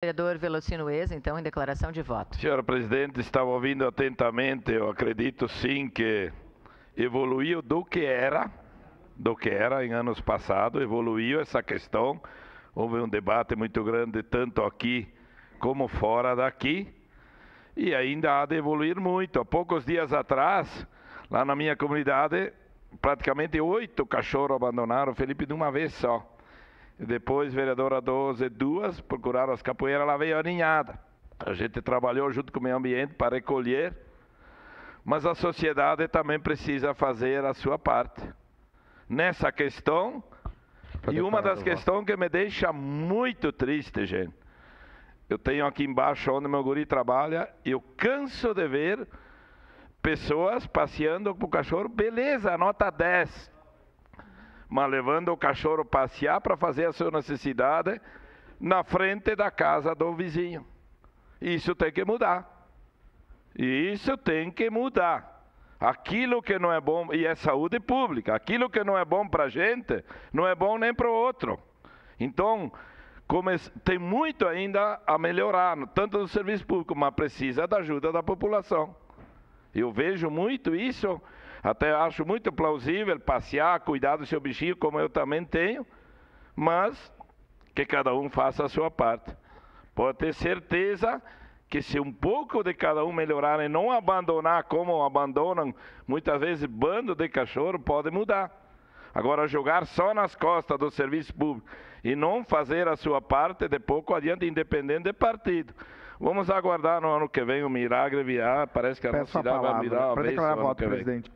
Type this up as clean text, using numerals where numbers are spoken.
vereador Velocino Eza, então, em declaração de voto. Senhora Presidente, estava ouvindo atentamente. Eu acredito sim que evoluiu do que era em anos passados, evoluiu essa questão. Houve um debate muito grande, tanto aqui como fora daqui, e ainda há de evoluir muito. Há poucos dias atrás, lá na minha comunidade, praticamente 8 cachorros abandonaram o Felipe de uma vez só. E depois, vereadora 12, 2 procuraram as capoeiras, lá veio a ninhada. A gente trabalhou junto com o meio ambiente para recolher, mas a sociedade também precisa fazer a sua parte nessa questão. E uma das questões que me deixa muito triste, gente, eu tenho aqui embaixo onde meu guri trabalha, eu canso de ver pessoas passeando com o cachorro, beleza, nota 10, mas levando o cachorro passear para fazer a sua necessidade na frente da casa do vizinho. Isso tem que mudar. Isso tem que mudar. Aquilo que não é bom, e é saúde pública, aquilo que não é bom para a gente, não é bom nem para o outro. Então, tem muito ainda a melhorar, tanto no serviço público, mas precisa da ajuda da população. Eu vejo muito isso, até acho muito plausível passear, cuidar do seu bichinho, como eu também tenho, mas que cada um faça a sua parte. Pode ter certeza que se um pouco de cada um melhorar e não abandonar como abandonam muitas vezes bando de cachorro, pode mudar. Agora, jogar só nas costas do serviço público e não fazer a sua parte, de pouco adiante, independente de partido. Vamos aguardar no ano que vem o milagre virar. Parece que a nossa cidade vai virar. Para declarar voto, presidente.